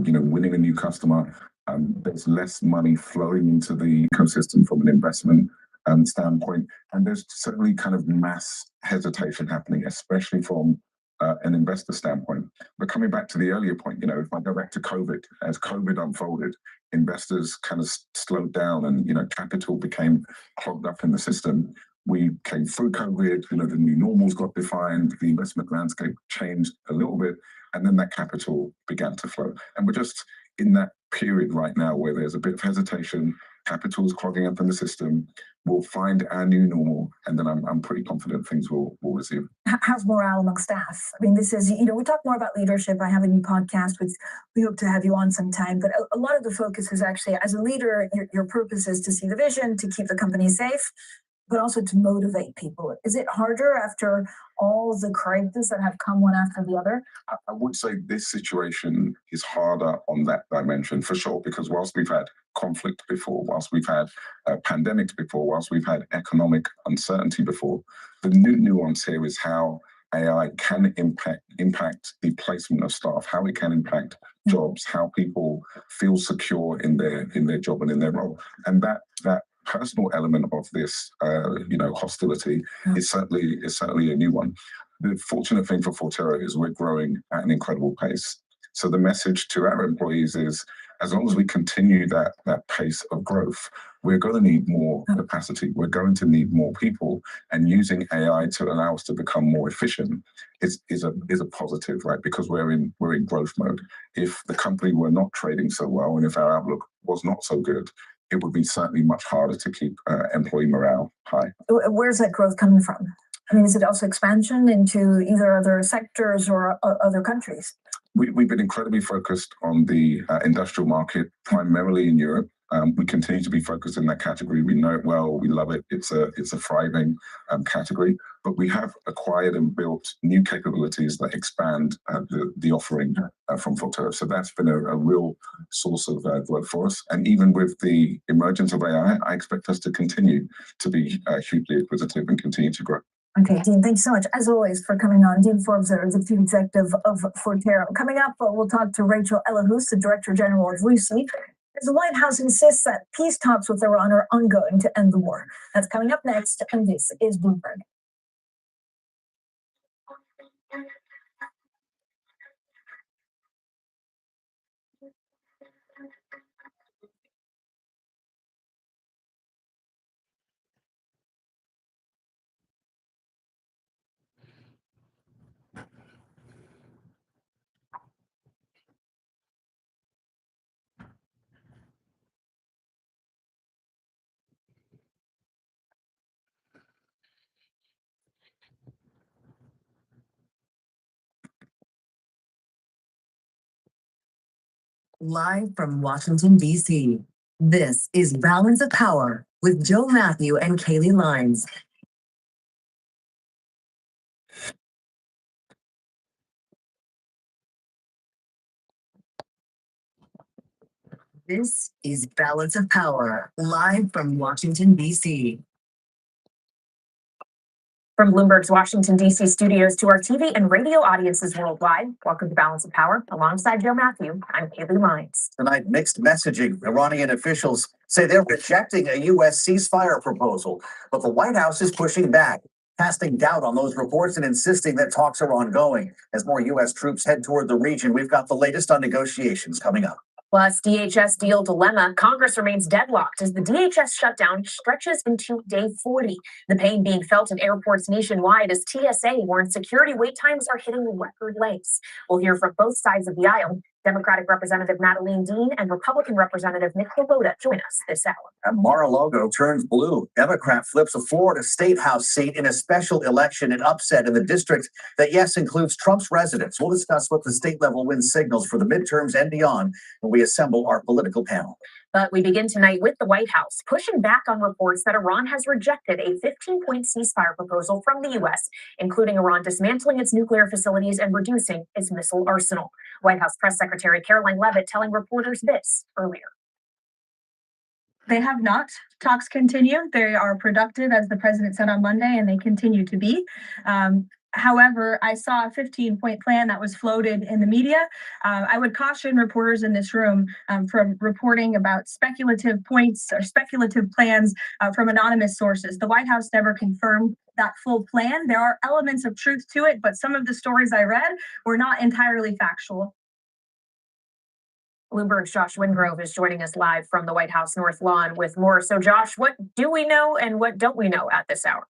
winning a new customer. There's less money flowing into the ecosystem from an investment standpoint, and there's certainly kind of mass hesitation happening, especially from an investor standpoint. But coming back to the earlier point, if I go back to COVID, as COVID unfolded, investors kind of slowed down, and capital became clogged up in the system. We came through COVID, the new normals got defined, the investment landscape changed a little bit, and then that capital began to flow. And we're just in that period right now where there's a bit of hesitation, capital's clogging up in the system. We'll find our new normal, and then I'm pretty confident things will resume. How's morale among staff? I mean, this is, we talk more about leadership. I have a new podcast, which we hope to have you on sometime, but a lot of the focus is actually, as a leader, your purpose is to see the vision, to keep the company safe, but also to motivate people. Is it harder after all the crises that have come one after the other? I would say this situation is harder on that dimension for sure, because whilst we've had conflict before, whilst we've had pandemics before, whilst we've had economic uncertainty before, the new nuance here is how AI can impact the placement of staff, how it can impact jobs, how people feel secure in their job and in their role. And that personal element of this, hostility is certainly a new one. The fortunate thing for Forterra is we're growing at an incredible pace. So the message to our employees is, as long as we continue that pace of growth, we're going to need more capacity. We're going to need more people, and using AI to allow us to become more efficient is a positive, right? Because we're in growth mode. If the company were not trading so well, and if our outlook was not so good, it would be certainly much harder to keep employee morale high. Where's that growth coming from? I mean, is it also expansion into either other sectors or other countries? We've been incredibly focused on the industrial market, primarily in Europe. We continue to be focused in that category. We know it well. We love it. It's a thriving category. But we have acquired and built new capabilities that expand the offering from Forterra. So that's been a real source of growth for us. And even with the emergence of AI, I expect us to continue to be hugely acquisitive and continue to grow. Okay, Dean, thanks so much, as always, for coming on. Dean Forbes, the chief executive of Forterra. Coming up, we'll talk to Rachel Ellahus, the director general of RUSI, as the White House insists that peace talks with Iran are ongoing to end the war. That's coming up next, and this is Bloomberg. Live from Washington, D.C., this is Balance of Power with Joe Matthew and Kaylee Lines. This is Balance of Power, live from Washington, D.C. From Bloomberg's Washington, D.C. studios to our TV and radio audiences worldwide, welcome to Balance of Power. Alongside Joe Matthew, I'm Kaylee Lines. Tonight, mixed messaging. Iranian officials say they're rejecting a U.S. ceasefire proposal, but the White House is pushing back, casting doubt on those reports and insisting that talks are ongoing. As more U.S. troops head toward the region, we've got the latest on negotiations coming up. Plus, DHS deal dilemma. Congress remains deadlocked as the DHS shutdown stretches into day 40. The pain being felt at airports nationwide as TSA warns security wait times are hitting record lengths. We'll hear from both sides of the aisle. Democratic Representative Madeleine Dean and Republican Representative Nick Lobota join us this hour. And Mar-a-Lago turns blue. Democrat flips a Florida State House seat in a special election, an upset in the district that, yes, includes Trump's residents. We'll discuss what the state-level win signals for the midterms and beyond when we assemble our political panel. But we begin tonight with the White House pushing back on reports that Iran has rejected a 15-point ceasefire proposal from the U.S., including Iran dismantling its nuclear facilities and reducing its missile arsenal. White House Press Secretary Caroline Leavitt telling reporters this earlier. They have not. Talks continue. They are productive, as the president said on Monday, and they continue to be. However, I saw a 15-point plan that was floated in the media. I would caution reporters in this room from reporting about speculative points or speculative plans from anonymous sources. The White House never confirmed that full plan. There are elements of truth to it, but some of the stories I read were not entirely factual. Bloomberg's Josh Wingrove is joining us live from the White House North Lawn with more. So, Josh, what do we know and what don't we know at this hour?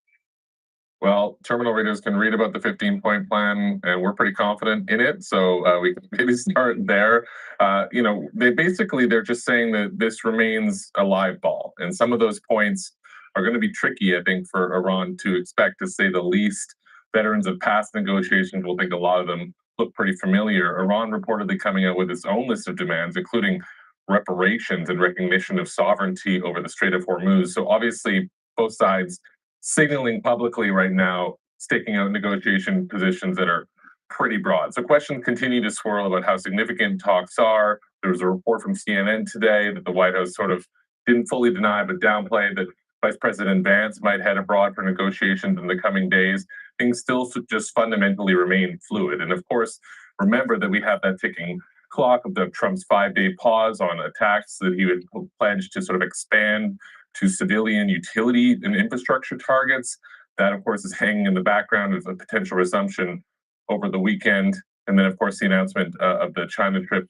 Well, terminal readers can read about the 15-point plan, and we're pretty confident in it. So we can maybe start there. They're just saying that this remains a live ball, and some of those points are going to be tricky, I think, for Iran to expect, to say the least. Veterans of past negotiations will think a lot of them look pretty familiar. Iran reportedly coming out with its own list of demands, including reparations and recognition of sovereignty over the Strait of Hormuz. So obviously, both sides signaling publicly right now, staking out negotiation positions that are pretty broad. So questions continue to swirl about how significant talks are. There was a report from CNN today that the White House sort of didn't fully deny but downplayed that Vice President Vance might head abroad for negotiations in the coming days. Things still just fundamentally remain fluid. And of course, remember that we have that ticking clock of Trump's 5-day pause on attacks that he would pledge to sort of expand to civilian utility and infrastructure targets. That, of course, is hanging in the background as a potential resumption over the weekend. And then, of course, the announcement of the China trip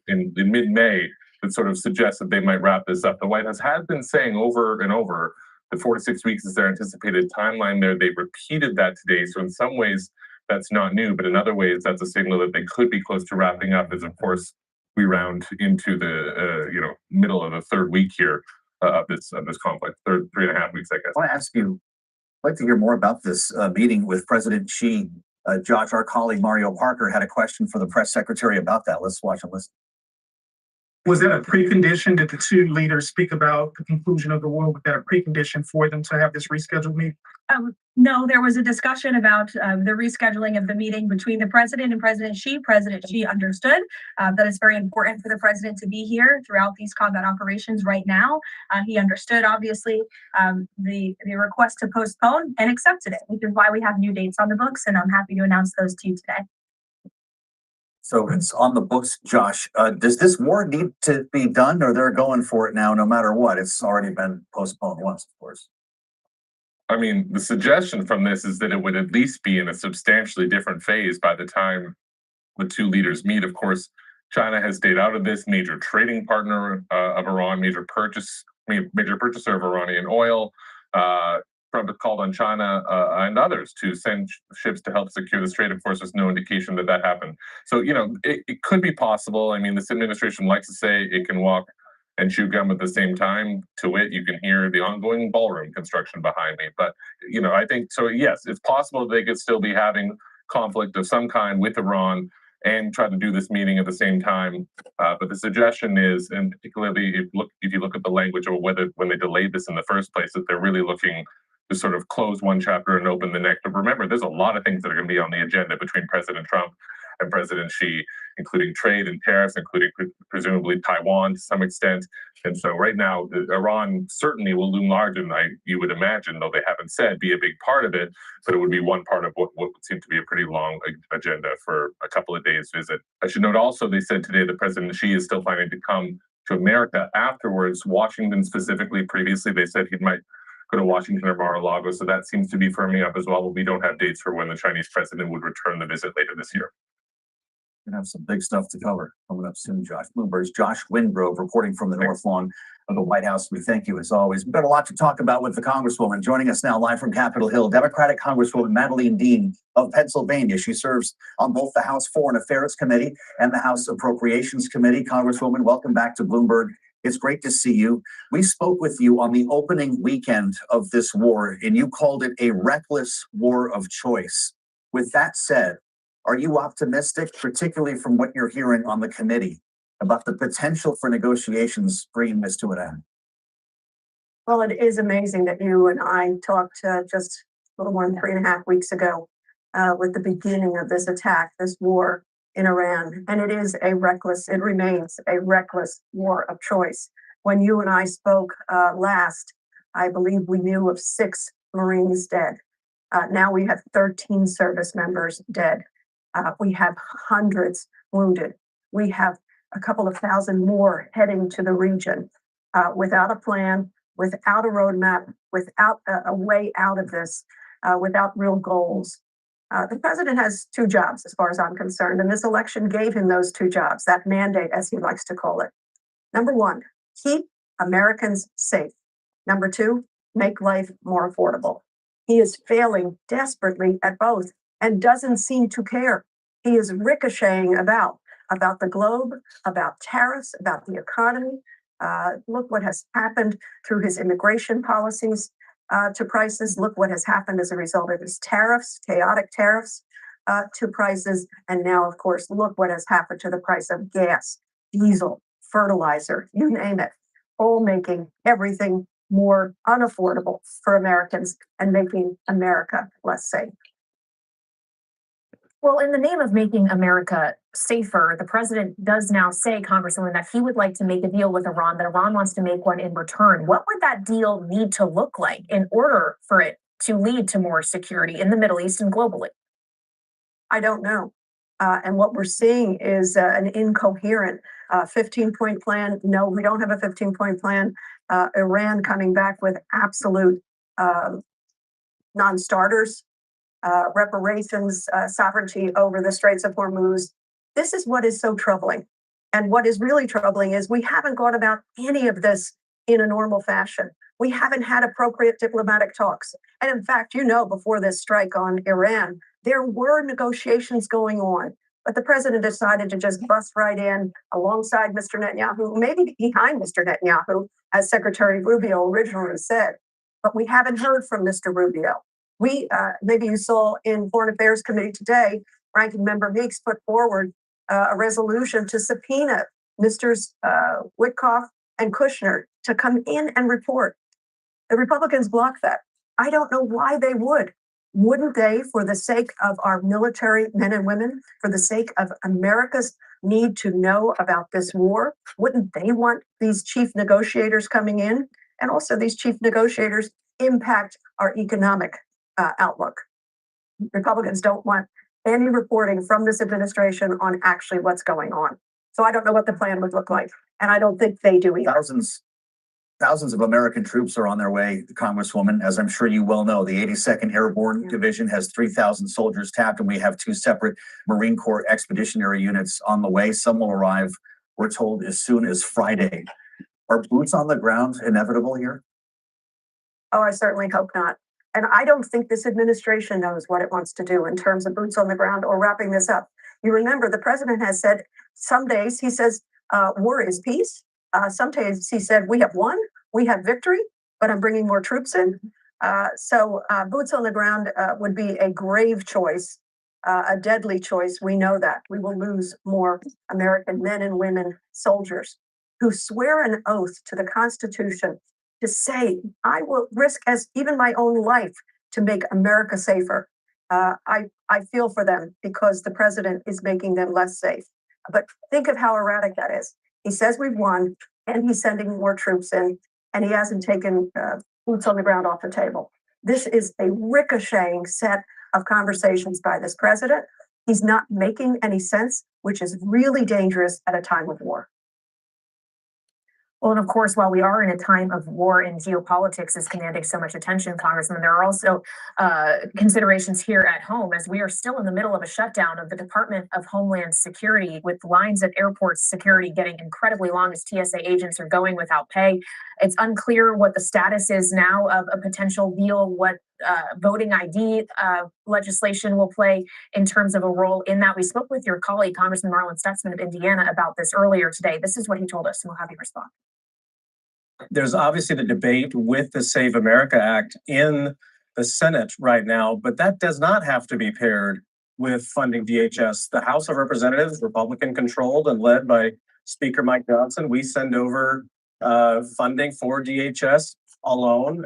in mid-May that sort of suggests that they might wrap this up. The White House has been saying over and over that 4 to 6 weeks is their anticipated timeline there. They repeated that today. So in some ways, that's not new, but in other ways, that's a signal that they could be close to wrapping up, as, of course, we round into the middle of the third week here of this conflict, 3.5 weeks, I guess. I want to ask you, I'd like to hear more about this meeting with President Xi. Josh, our colleague Mario Parker had a question for the press secretary about that. Let's watch and listen. Was that a precondition? Did the two leaders speak about the conclusion of the war? Was that a precondition for them to have this rescheduled meeting? No, there was a discussion about the rescheduling of the meeting between the president and President Xi. President Xi understood that it's very important for the president to be here throughout these combat operations right now. He understood, obviously, the request to postpone and accepted it, which is why we have new dates on the books, and I'm happy to announce those to you today. So it's on the books, Josh. Does this war need to be done, or they're going for it now no matter what? It's already been postponed once, of course. I mean, the suggestion from this is that it would at least be in a substantially different phase by the time the two leaders meet. Of course, China has stayed out of this, major trading partner of Iran, major purchaser of Iranian oil. Trump has called on China and others to send ships to help secure the strait. Of course, there's no indication that that happened. So, it could be possible. I mean, this administration likes to say it can walk and chew gum at the same time. To it, you can hear the ongoing ballroom construction behind me. But, I think so. Yes, it's possible they could still be having conflict of some kind with Iran and try to do this meeting at the same time. But the suggestion is, and particularly if you look at the language of whether when they delayed this in the first place, that they're really looking to sort of close one chapter and open the next. But remember, there's a lot of things that are going to be on the agenda between President Trump and President Xi, including trade and tariffs, including presumably Taiwan to some extent. And so right now, Iran certainly will loom large, and you would imagine, though they haven't said, be a big part of it, but it would be one part of what would seem to be a pretty long agenda for a couple of days visit. I should note also, they said today that President Xi is still planning to come to America afterwards. Washington specifically, previously they said he might go to Washington or Mar-a-Lago, so that seems to be firming up as well, but we don't have dates for when the Chinese president would return the visit later this year. We're going to have some big stuff to cover coming up soon, Josh. Bloomberg's Josh Wingrove reporting from the North Lawn of the White House. We thank you as always. We've got a lot to talk about with the Congresswoman. Joining us now live from Capitol Hill, Democratic Congresswoman Madeleine Dean of Pennsylvania. She serves on both the House Foreign Affairs Committee and the House Appropriations Committee. Congresswoman, welcome back to Bloomberg. It's great to see you. We spoke with you on the opening weekend of this war, and you called it a reckless war of choice. With that said, are you optimistic, particularly from what you're hearing on the committee, about the potential for negotiations bringing this to an end? Well, it is amazing that you and I talked just a little more than 3.5 weeks ago with the beginning of this attack, this war in Iran. And it remains a reckless war of choice. When you and I spoke last, I believe we knew of 6 Marines dead. Now we have 13 service members dead. We have hundreds wounded. We have a couple of thousand more heading to the region without a plan, without a roadmap, without a way out of this, without real goals. The president has two jobs, as far as I'm concerned, and this election gave him those two jobs, that mandate, as he likes to call it. Number one, keep Americans safe. Number two, make life more affordable. He is failing desperately at both and doesn't seem to care. He is ricocheting about the globe, about tariffs, about the economy. Look what has happened through his immigration policies to prices. Look what has happened as a result of his tariffs, chaotic tariffs to prices. And now, of course, look what has happened to the price of gas, diesel, fertilizer, you name it, all making everything more unaffordable for Americans and making America less safe. Well, in the name of making America safer, the president does now say, Congresswoman, that he would like to make a deal with Iran, that Iran wants to make one in return. What would that deal need to look like in order for it to lead to more security in the Middle East and globally? I don't know. And what we're seeing is an incoherent 15-point plan. No, we don't have a 15-point plan. Iran coming back with absolute non-starters, reparations, sovereignty over the Straits of Hormuz. This is what is so troubling. And what is really troubling is we haven't gone about any of this in a normal fashion. We haven't had appropriate diplomatic talks. And in fact, before this strike on Iran, there were negotiations going on. But the president decided to just bust right in alongside Mr. Netanyahu, maybe behind Mr. Netanyahu, as Secretary Rubio originally said. But we haven't heard from Mr. Rubio. Maybe you saw in Foreign Affairs Committee today, Ranking Member Meeks put forward a resolution to subpoena Misters Witkoff and Kushner to come in and report. The Republicans blocked that. I don't know why they would. Wouldn't they, for the sake of our military men and women, for the sake of America's need to know about this war, wouldn't they want these chief negotiators coming in? And also these chief negotiators impact our economic outlook. Republicans don't want any reporting from this administration on actually what's going on. So I don't know what the plan would look like. And I don't think they do either. Thousands of American troops are on their way, Congresswoman. As I'm sure you well know, the 82nd Airborne Division has 3,000 soldiers tapped, and we have two separate Marine Corps expeditionary units on the way. Some will arrive, we're told, as soon as Friday. Are boots on the ground inevitable here? Oh, I certainly hope not. And I don't think this administration knows what it wants to do in terms of boots on the ground or wrapping this up. You remember the president has said some days he says war is peace. Some days he said we have won, we have victory, but I'm bringing more troops in. So boots on the ground would be a grave choice, a deadly choice. We know that we will lose more American men and women, soldiers who swear an oath to the Constitution to say, I will risk as even my own life to make America safer. I feel for them because the president is making them less safe. But think of how erratic that is. He says we've won, and he's sending more troops in, and he hasn't taken boots on the ground off the table. This is a ricocheting set of conversations by this president. He's not making any sense, which is really dangerous at a time of war. Well, and of course, while we are in a time of war and geopolitics is commanding so much attention, Congressman, there are also considerations here at home as we are still in the middle of a shutdown of the Department of Homeland Security, with lines at airports security getting incredibly long as TSA agents are going without pay. It's unclear what the status is now of a potential deal, what voting ID legislation will play in terms of a role in that. We spoke with your colleague, Congressman Marlin Stutzman of Indiana, about this earlier today. This is what he told us, and we'll have you respond. There's obviously the debate with the Save America Act in the Senate right now, but that does not have to be paired with funding DHS. The House of Representatives, Republican controlled and led by Speaker Mike Johnson, we send over funding for DHS alone,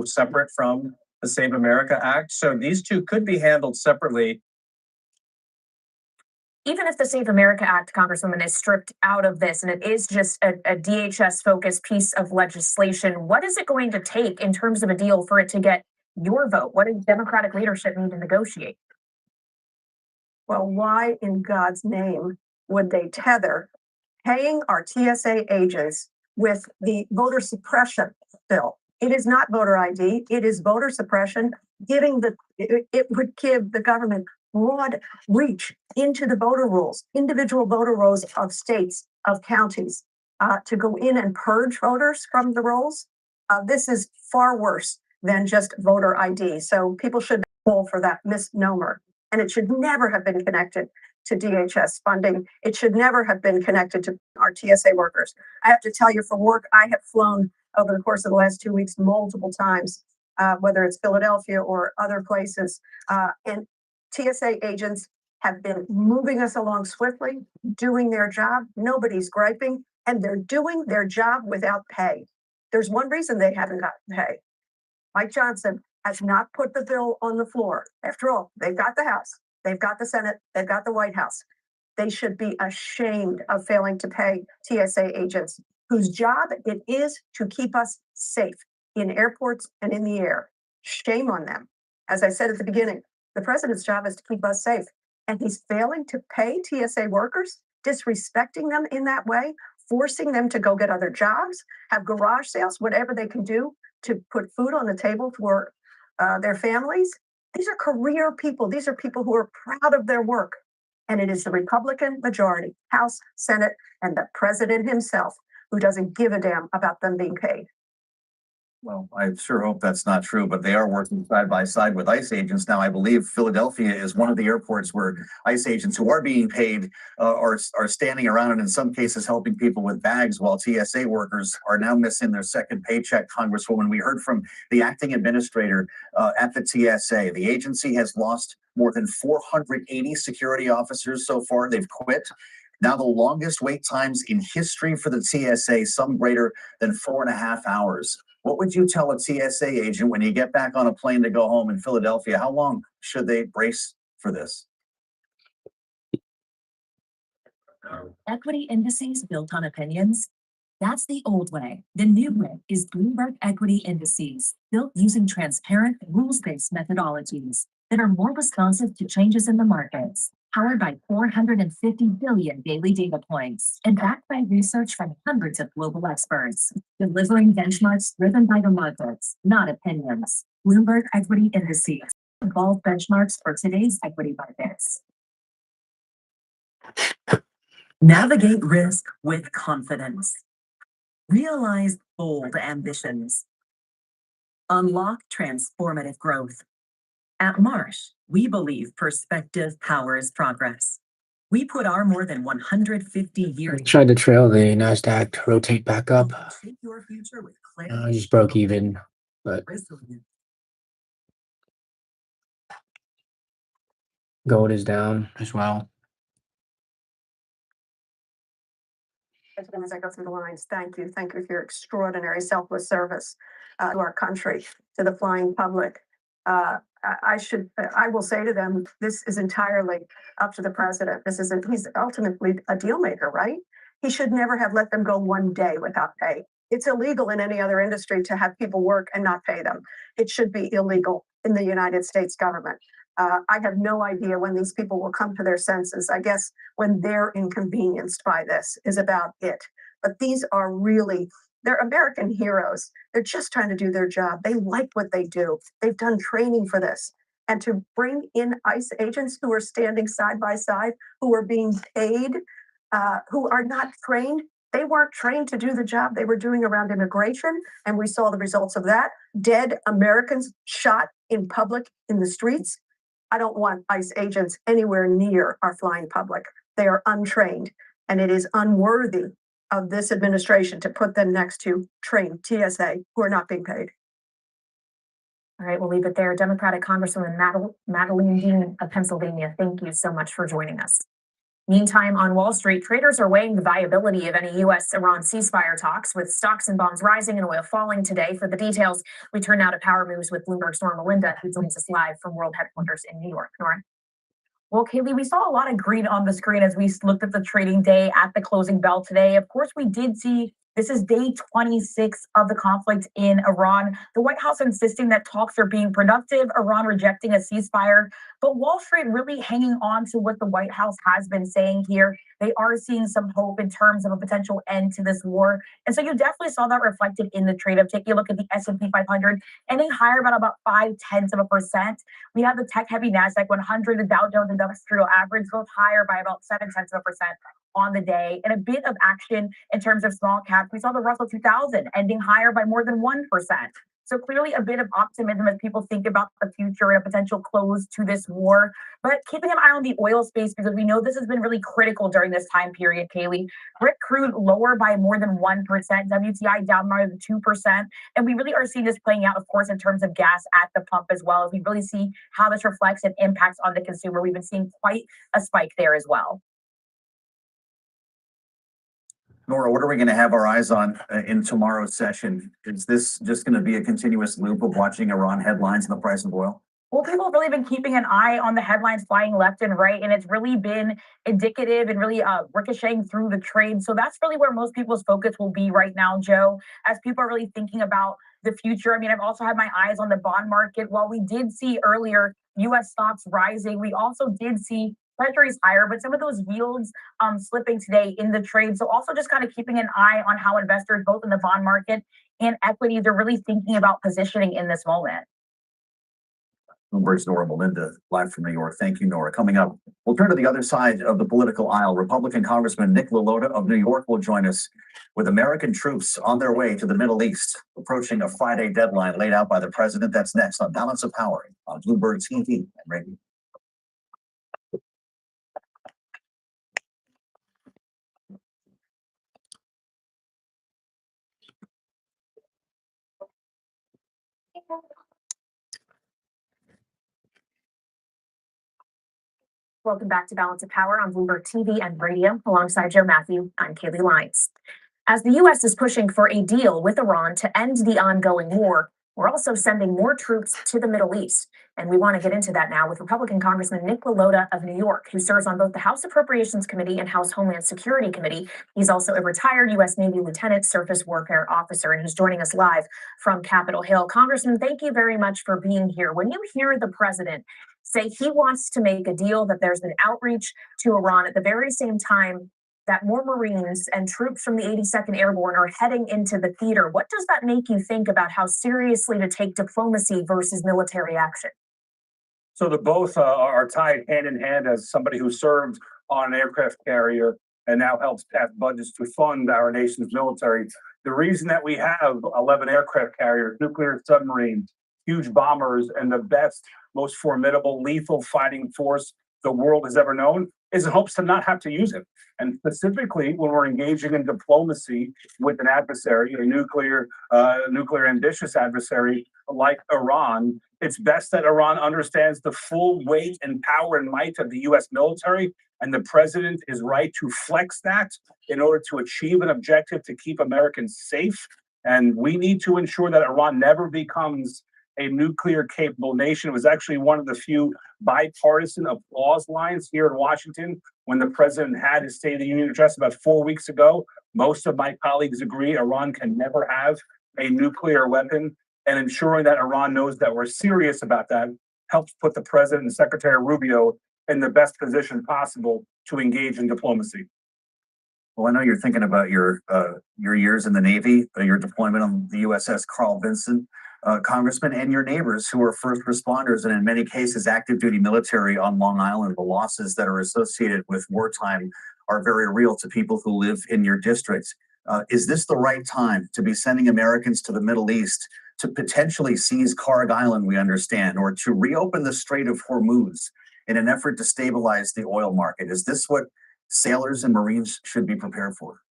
separate from the Save America Act. So these two could be handled separately. Even if the Save America Act, Congresswoman, is stripped out of this and it is just a DHS-focused piece of legislation, what is it going to take in terms of a deal for it to get your vote? What does Democratic leadership need to negotiate? Well, why in God's name would they tether paying our TSA agents with the voter suppression bill? It is not voter ID. It is voter suppression, it would give the government broad reach into the voter rolls, individual voter rolls of states, of counties, to go in and purge voters from the rolls. This is far worse than just voter ID. So people should fall for that misnomer. And it should never have been connected to DHS funding. It should never have been connected to our TSA workers. I have to tell you, for work, I have flown over the course of the last 2 weeks multiple times, whether it's Philadelphia or other places. And TSA agents have been moving us along swiftly, doing their job. Nobody's griping, and they're doing their job without pay. There's one reason they haven't gotten pay. Mike Johnson has not put the bill on the floor. After all, they've got the House, they've got the Senate, they've got the White House. They should be ashamed of failing to pay TSA agents whose job it is to keep us safe in airports and in the air. Shame on them. As I said at the beginning, the president's job is to keep us safe, and he's failing to pay TSA workers, disrespecting them in that way, forcing them to go get other jobs, have garage sales, whatever they can do to put food on the table for their families. These are career people. These are people who are proud of their work. And it is the Republican majority, House, Senate, and the president himself who doesn't give a damn about them being paid. Well, I sure hope that's not true, but they are working side by side with ICE agents. Now, I believe Philadelphia is one of the airports where ICE agents who are being paid are standing around and in some cases helping people with bags while TSA workers are now missing their second paycheck. Congresswoman, we heard from the acting administrator at the TSA. The agency has lost more than 480 security officers so far. They've quit. Now the longest wait times in history for the TSA, some greater than 4.5 hours. What would you tell a TSA agent when you get back on a plane to go home in Philadelphia? How long should they brace for this? Equity indices built on opinions? That's the old way. The new way is Bloomberg Equity Indices, built using transparent, rules-based methodologies that are more responsive to changes in the markets, powered by 450 billion daily data points, and backed by research from hundreds of global experts, delivering benchmarks driven by the markets, not opinions. Bloomberg Equity Indices, evolve benchmarks for today's equity markets. Navigate risk with confidence. Realize bold ambitions. Unlock transformative growth. At Marsh, we believe perspective powers progress. We put our more than 150 years. Tried to trail the NASDAQ to rotate back up. Shape your future with I clarity. just broke even, but Resilience. gold is down as well. As I go through the lines, thank you. Thank you for your extraordinary selfless service to our country, to the flying public. I will say to them, this is entirely up to the president. He's ultimately a deal maker, right? He should never have let them go one day without pay. It's illegal in any other industry to have people work and not pay them. It should be illegal in the United States government. I have no idea when these people will come to their senses. I guess when they're inconvenienced by this is about it. But these are really, they're American heroes. They're just trying to do their job. They like what they do. They've done training for this. And to bring in ICE agents who are standing side by side, who are being paid, who are not trained. They weren't trained to do the job they were doing around immigration. And we saw the results of that. Dead Americans shot in public in the streets. I don't want ICE agents anywhere near our flying public. They are untrained, and it is unworthy of this administration to put them next to trained TSA who are not being paid. All right, we'll leave it there. Democratic Congresswoman Madeleine Dean of Pennsylvania, thank you so much for joining us. Meantime, on Wall Street, traders are weighing the viability of any U.S.-Iran ceasefire talks, with stocks and bonds rising and oil falling today. For the details, we turn now to Power Moves with Bloomberg's Nora Melinda, who joins us live from World Headquarters in New York. Nora. Well, Kaylee, we saw a lot of green on the screen as we looked at the trading day at the closing bell today. Of course, we did see This is day 26 of the conflict in Iran. The White House insisting that talks are being productive, Iran rejecting a ceasefire, but Wall Street really hanging on to what the White House has been saying here. They are seeing some hope in terms of a potential end to this war. And so you definitely saw that reflected in the trade. Taking a look at the S&P 500, ending higher by about 0.5%. We have the tech-heavy NASDAQ 100, the Dow Jones Industrial Average, both higher by about 0.7% on the day. And a bit of action in terms of small caps. We saw the Russell 2000 ending higher by more than 1%. So clearly a bit of optimism as people think about the future and a potential close to this war. But keeping an eye on the oil space, because we know this has been really critical during this time period, Kaylee. Brent crude lower by more than 1%, WTI down more than 2%. And we really are seeing this playing out, of course, in terms of gas at the pump as well. As we really see how this reflects and impacts on the consumer. We've been seeing quite a spike there as well. Nora, what are we going to have our eyes on in tomorrow's session? Is this just going to be a continuous loop of watching Iran headlines and the price of oil? Well, people have really been keeping an eye on the headlines flying left and right, and it's really been indicative and really ricocheting through the trade. So that's really where most people's focus will be right now, Joe, as people are really thinking about the future. I mean, I've also had my eyes on the bond market. While we did see earlier U.S. stocks rising, we also did see Treasuries higher, but some of those yields slipping today in the trade. So also just kind of keeping an eye on how investors, both in the bond market and equities, are really thinking about positioning in this moment. Bloomberg's Nora Melinda, live from New York. Thank you, Nora. Coming up, we'll turn to the other side of the political aisle. Republican Congressman Nick LaLota of New York will join us with American troops on their way to the Middle East, approaching a Friday deadline laid out by the president. That's next on Balance of Power on Bloomberg TV and radio. Welcome back to Balance of Power on Bloomberg TV and radio. Alongside Joe Matthew, I'm Kaylee Lyons. As the U.S. is pushing for a deal with Iran to end the ongoing war, we're also sending more troops to the Middle East. And we want to get into that now with Republican Congressman Nick LaLota of New York, who serves on both the House Appropriations Committee and House Homeland Security Committee. He's also a retired U.S. Navy Lieutenant Surface Warfare Officer, and he's joining us live from Capitol Hill. Congressman, thank you very much for being here. When you hear the president say he wants to make a deal, that there's an outreach to Iran at the very same time that more Marines and troops from the 82nd Airborne are heading into the theater, what does that make you think about how seriously to take diplomacy versus military action? So the both are tied hand in hand. As somebody who served on an aircraft carrier and now helps pass budgets to fund our nation's military, the reason that we have 11 aircraft carriers, nuclear submarines, huge bombers, and the best, most formidable, lethal fighting force the world has ever known is in hopes to not have to use it. And specifically, when we're engaging in diplomacy with an adversary, a nuclear ambitious adversary like Iran, it's best that Iran understands the full weight and power and might of the U.S. military, and the president is right to flex that in order to achieve an objective to keep Americans safe. And we need to ensure that Iran never becomes a nuclear capable nation. It was actually one of the few bipartisan applause lines here in Washington when the president had his State of the Union address about 4 weeks ago. Most of my colleagues agree Iran can never have a nuclear weapon, and ensuring that Iran knows that we're serious about that helps put the president and Secretary Rubio in the best position possible to engage in diplomacy. Well, I know you're thinking about your years in the Navy, your deployment on the USS Carl Vinson, Congressman, and your neighbors who are first responders and in many cases active duty military on Long Island. The losses that are associated with wartime are very real to people who live in your district. Is this the right time to be sending Americans to the Middle East to potentially seize Karg Island, we understand, or to reopen the Strait of Hormuz in an effort to stabilize the oil market? Is this what sailors and Marines should be prepared for?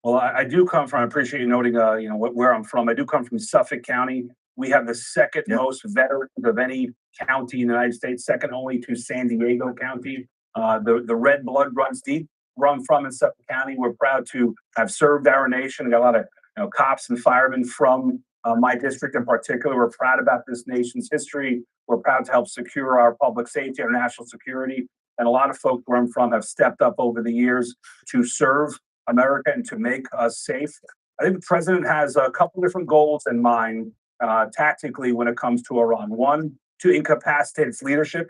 Well, I do come from, I appreciate you noting, where I'm from. I do come from Suffolk County. We have the second most veterans of any county in the United States, second only to San Diego County. The red blood runs deep where I'm from in Suffolk County. We're proud to have served our nation. We got a lot of cops and firemen from my district in particular. We're proud about this nation's history. We're proud to help secure our public safety, our national security. And a lot of folks where I'm from have stepped up over the years to serve America and to make us safe. I think the president has a couple different goals in mind tactically when it comes to Iran. One, to incapacitate its leadership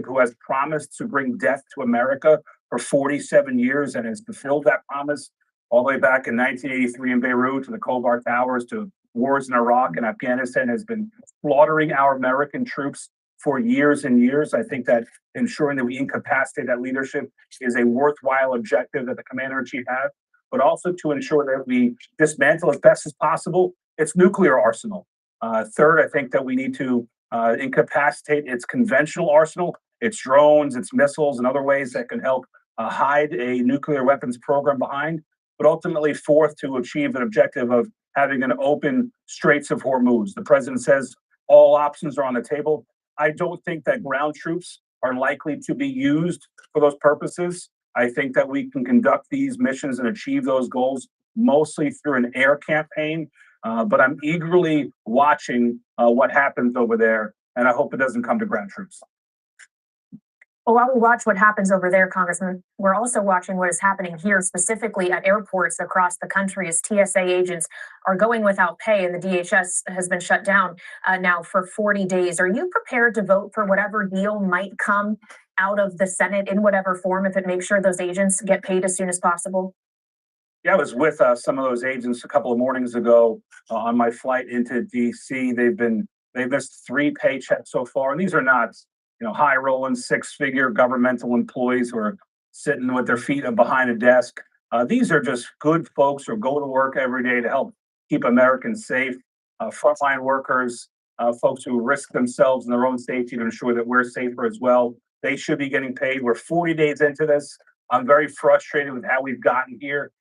who has promised to bring death to America for 47 years and has fulfilled that promise all the way back in 1983 in Beirut to the Khobar Towers to wars in Iraq and Afghanistan, has been slaughtering our American troops for years and years. I think that ensuring that we incapacitate that leadership is a worthwhile objective that the commander-in-chief has, but also to ensure that we dismantle as best as possible its nuclear arsenal. Third, I think that we need to incapacitate its conventional arsenal, its drones, its missiles, and other ways that can help hide a nuclear weapons program behind. But ultimately, fourth, to achieve an objective of having an open Straits of Hormuz. The president says all options are on the table. I don't think that ground troops are likely to be used for those purposes. I think that we can conduct these missions and achieve those goals mostly through an air campaign. But I'm eagerly watching what happens over there, and I hope it doesn't come to ground troops. Well, while we watch what happens over there, Congressman, we're also watching what is happening here, specifically at airports across the country as TSA agents are going without pay and the DHS has been shut down now for 40 days. Are you prepared to vote for whatever deal might come out of the Senate in whatever form if it makes sure those agents get paid as soon as possible? Yeah, I was with some of those agents a couple of mornings ago on my flight into DC. They've missed 3 paychecks so far, and these are not, high rolling 6-figure governmental employees who are sitting with their feet up behind a desk. These are just good folks who go to work every day to help keep Americans safe. Frontline workers, folks who risk themselves and their own safety to ensure that we're safer as well. They should be getting paid. We're 40 days into this. I'm very frustrated with how we've gotten here.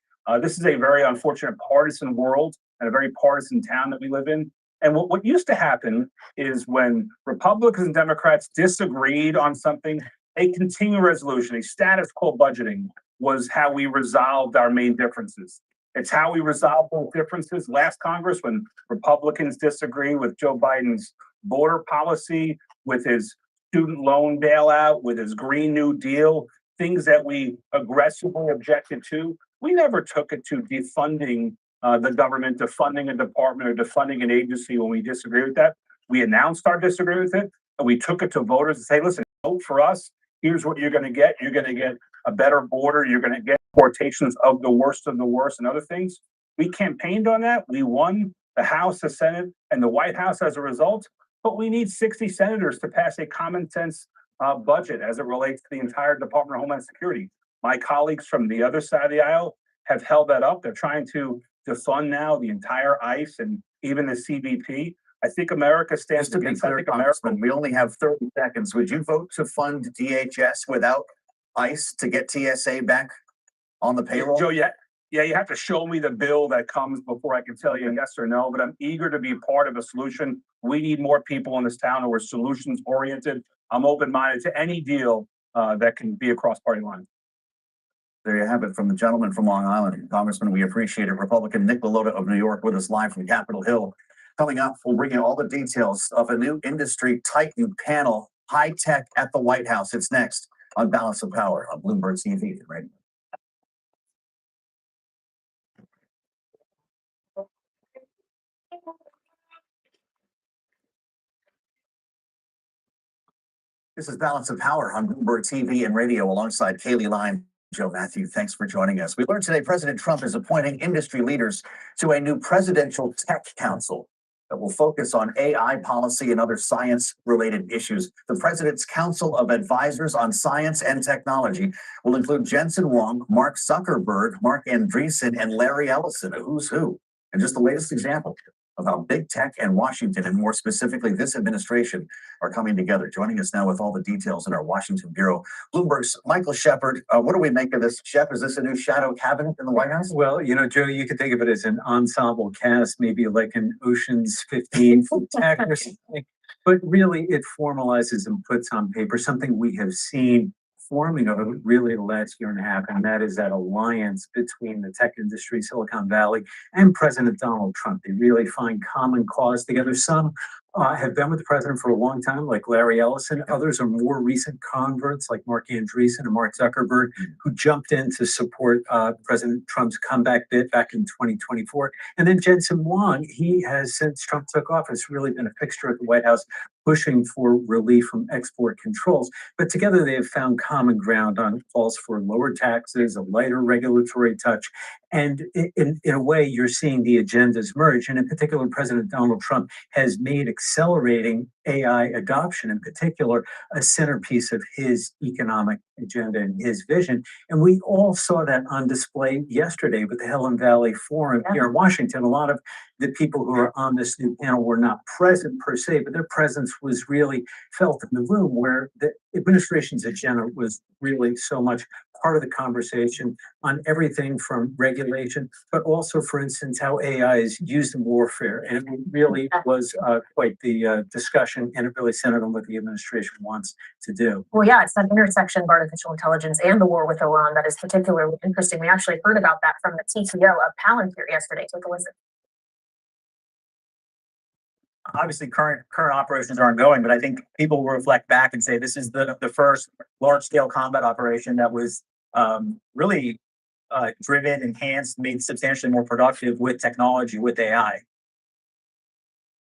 This is a very unfortunate partisan world and a very partisan town that we live in. And what used to happen is when Republicans and Democrats disagreed on something, a continuing resolution, a status quo budgeting was how we resolved our main differences. It's how we resolved those differences last Congress when Republicans disagree with Joe Biden's border policy, with his student loan bailout, with his Green New Deal, things that we aggressively objected to. We never took it to defunding the government, defunding a department, or defunding an agency when we disagree with that. We announced our disagreement with it, and we took it to voters and say, listen, vote for us. Here's what you're going to get. You're going to get a better border. You're going to get deportations of the worst and other things. We campaigned on that. We won the House, the Senate, and the White House as a result. But we need 60 senators to pass a common sense budget as it relates to the entire Department of Homeland Security. My colleagues from the other side of the aisle have held that up. They're trying to defund now the entire ICE and even the CBP. I think America stands to be clear, Congressman, we only have 30 seconds. Would you vote to fund DHS without ICE to get TSA back on the payroll? Joe, you have to show me the bill that comes before I can tell you yes or no, but I'm eager to be part of a solution. We need more people in this town who are solutions oriented. I'm open-minded to any deal that can be across party lines. There you have it from the gentleman from Long Island. Congressman, we appreciate it. Republican Nick Lalotta of New York with us live from Capitol Hill. Coming up, we'll bring you all the details of a new industry titan panel, high tech at the White House. It's next on Balance of Power on Bloomberg TV. Right. This is Balance of Power on Bloomberg TV and radio alongside Kaylee Line. Joe Matthew, thanks for joining us. We learned today President Trump is appointing industry leaders to a new presidential tech council that will focus on AI policy and other science-related issues. The president's Council of Advisors on Science and Technology will include Jensen Huang, Mark Zuckerberg, Mark Andreessen, and Larry Ellison, a who's who. And just the latest example of how big tech and Washington, and more specifically this administration, are coming together. Joining us now with all the details in our Washington bureau, Bloomberg's Michael Shepard. What do we make of this, Shep? Is this a new shadow cabinet in the White House? Well, Joe, you could think of it as an ensemble cast, maybe like an Ocean's 15 for tech or something. But really, it formalizes and puts on paper something we have seen forming of it really the last year and a half, and that is that alliance between the tech industry, Silicon Valley, and President Donald Trump. They really find common cause together. Some have been with the president for a long time, like Larry Ellison. Others are more recent converts, like Mark Andreessen and Mark Zuckerberg, who jumped in to support President Trump's comeback bid back in 2024. And then Jensen Huang, he has, since Trump took office, really been a fixture at the White House, pushing for relief from export controls. But together they have found common ground on calls for lower taxes, a lighter regulatory touch. And in a way, you're seeing the agendas merge. And in particular, President Donald Trump has made accelerating AI adoption, in particular, a centerpiece of his economic agenda and his vision. And we all saw that on display yesterday with the Helen Valley Forum here in Washington. A lot of the people who are on this new panel were not present per se, but their presence was really felt in the room, where the administration's agenda was really so much part of the conversation on everything from regulation, but also, for instance, how AI is used in warfare. And it really was quite the discussion, and it really centered on what the administration wants to do. Well, yeah, it's that intersection of artificial intelligence and the war with Iran that is particularly interesting. We actually heard about that from the CTO of Palantir yesterday. Take a listen. Obviously current operations are ongoing, but I think people will reflect back and say this is the first large scale combat operation that was really driven, enhanced, made substantially more productive with technology, with AI.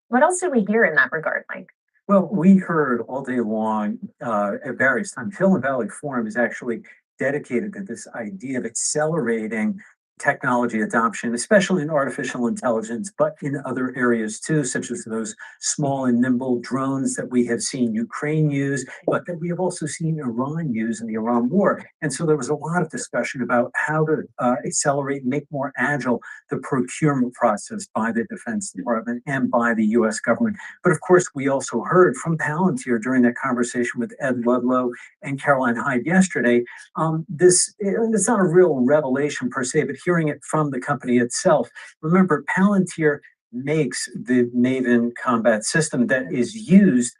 What else did we hear in that regard, Mike? Well, we heard all day long at various times. Helen Valley Forum is actually dedicated to this idea of accelerating technology adoption, especially in artificial intelligence, but in other areas too, such as those small and nimble drones that we have seen Ukraine use, but that we have also seen Iran use in the Iran war. And so there was a lot of discussion about how to accelerate and make more agile the procurement process by the Defense Department and by the US government. But of course, we also heard from Palantir during that conversation with Ed Ludlow and Caroline Hyde yesterday. It's not a real revelation per se, but hearing it from the company itself. Remember, Palantir makes the Maven combat system that is used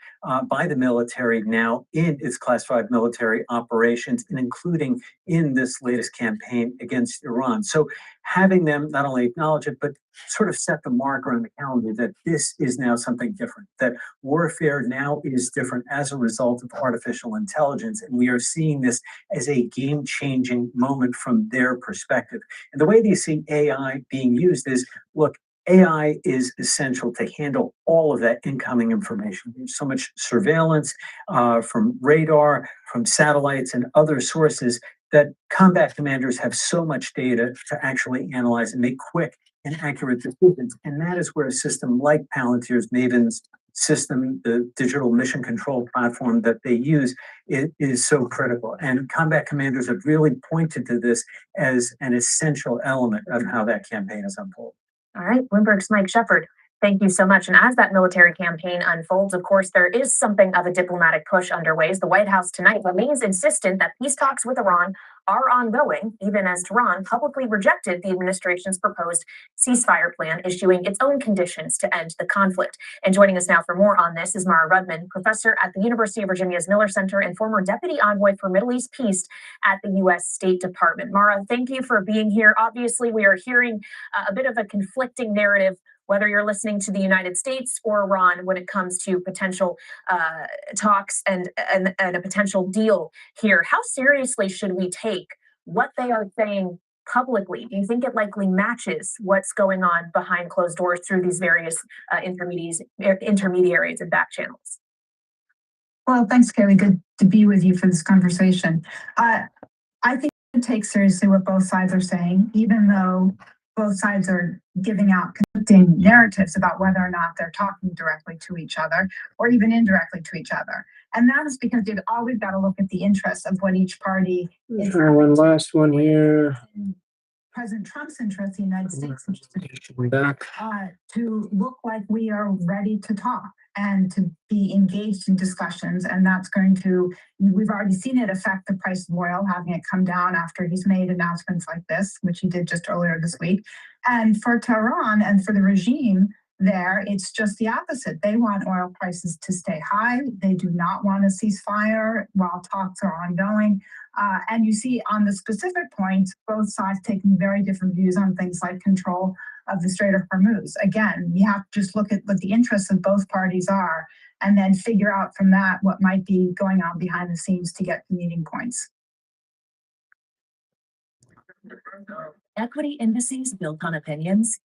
by the military now in its classified military operations, and including in this latest campaign against Iran. So having them not only acknowledge it, but sort of set the marker on the calendar that this is now something different, that warfare now is different as a result of artificial intelligence. And we are seeing this as a game-changing moment from their perspective. And the way they see AI being used is, look, AI is essential to handle all of that incoming information. There's so much surveillance from radar, from satellites and other sources, that combat commanders have so much data to actually analyze and make quick and accurate decisions. And that is where a system like Palantir's Maven's system, the digital mission control platform that they use, is so critical. And combat commanders have really pointed to this as an essential element of how that campaign is unfolding. All right, Bloomberg's Mike Shepard. Thank you so much. And as that military campaign unfolds, of course, there is something of a diplomatic push underway, as the White House tonight remains insistent that peace talks with Iran are ongoing, even as Tehran publicly rejected the administration's proposed ceasefire plan, issuing its own conditions to end the conflict. And joining us now for more on this is Mara Rudman, professor at the University of Virginia's Miller Center and former deputy envoy for Middle East peace at the U.S. State Department. Mara, thank you for being here. Obviously, we are hearing a bit of a conflicting narrative, whether you're listening to the United States or Iran, when it comes to potential talks and a potential deal here. How seriously should we take what they are saying publicly? Do you think it likely matches what's going on behind closed doors through these various intermediaries and back channels? Well, thanks, Kelly. Good to be with you for this conversation. I think we take seriously what both sides are saying, even though both sides are giving out conflicting narratives about whether or not they're talking directly to each other or even indirectly to each other. And that is because they've always got to look at the interests of what each party is. Try one last one here. President Trump's interest, the United States' interest, Back. to look like we are ready to talk and to be engaged in discussions. And that's going to, we've already seen it affect the price of oil, having it come down after he's made announcements like this, which he did just earlier this week. And for Tehran and for the regime there, it's just the opposite. They want oil prices to stay high. They do not want a ceasefire while talks are ongoing. And you see on the specific points, both sides taking very different views on things like control of the Strait of Hormuz. Again, you have to just look at what the interests of both parties are and then figure out from that what might be going on behind the scenes to get meeting points. Equity indices built on opinions.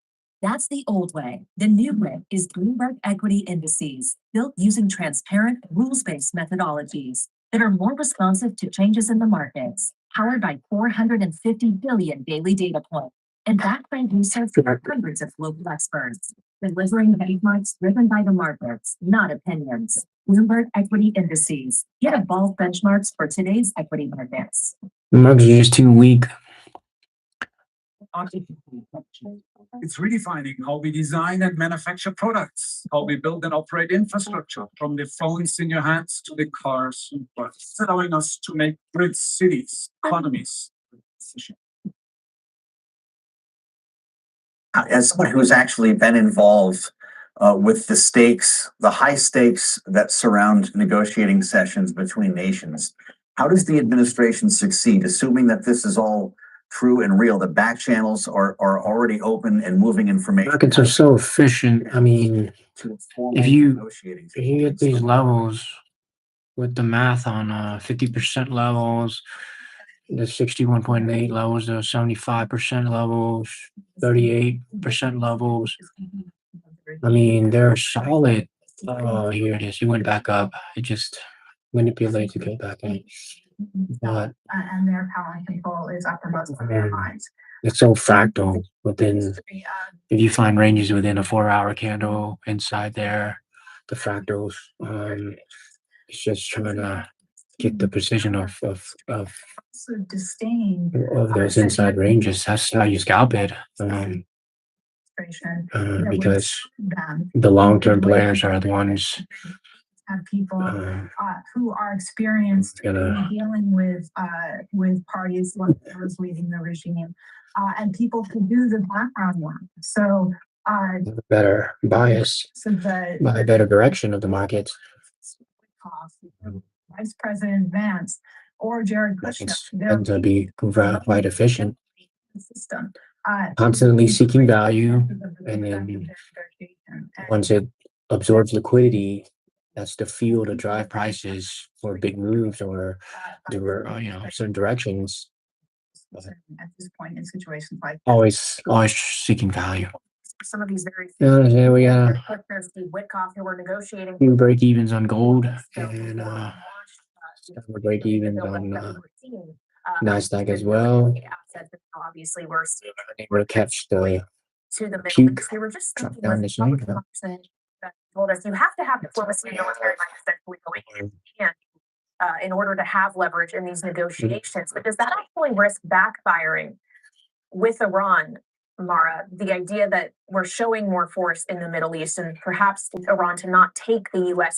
That's the old way. The new way is Bloomberg Equity Indices, built using transparent, rules-based methodologies that are more responsive to changes in the markets, powered by 450 billion daily data points, and backed by research from hundreds of global experts, delivering benchmarks driven by the markets, not opinions. Bloomberg Equity Indices. Get evolved benchmarks for today's equity markets. The markets are just too weak. It's redefining how we design and manufacture products, how we build and operate infrastructure, from the phones in your hands to the cars you drive, allowing us to make great cities, economies. As someone who's actually been involved with the stakes, the high stakes that surround negotiating sessions between nations, how does the administration succeed, assuming that this is all true and real, the back channels are already open and moving information? Markets are so efficient. I mean, if you get these levels with the math on 50% levels, the 61.8 levels, the 75% levels, 38% levels. I mean, they're solid. Oh, here it is. It went back up. It just manipulated to go back in. But And their power and control is uppermost in their minds. it's so fractal within, if you find ranges within a 4-hour candle inside there, the fractals, it's just trying to get the precision of Disdain those inside ranges. That's how you scalp it. Because the long-term players are the ones have people who are experienced in dealing with parties like those leading the regime, and people who do the background work. So better bias, by better direction of the markets. Vice President Vance or Jared Kushner, tend to be quite efficient, system. Constantly seeking value, and then once it absorbs liquidity, that's the fuel to drive prices for big moves or certain directions. At this point in situations like always seeking value. Some of these very Yeah, we got Steve Witkoff who were negotiating few break evens on gold and break evens on NASDAQ as well. Obviously, we're able to catch the to the peak. Middle East. They were just Drop down this way. that told us you have to have diplomacy and military might essentially going hand in order to have leverage in these negotiations. But does that actually risk backfiring with Iran, Mara? The idea that we're showing more force in the Middle East and perhaps Iran to not take the U.S.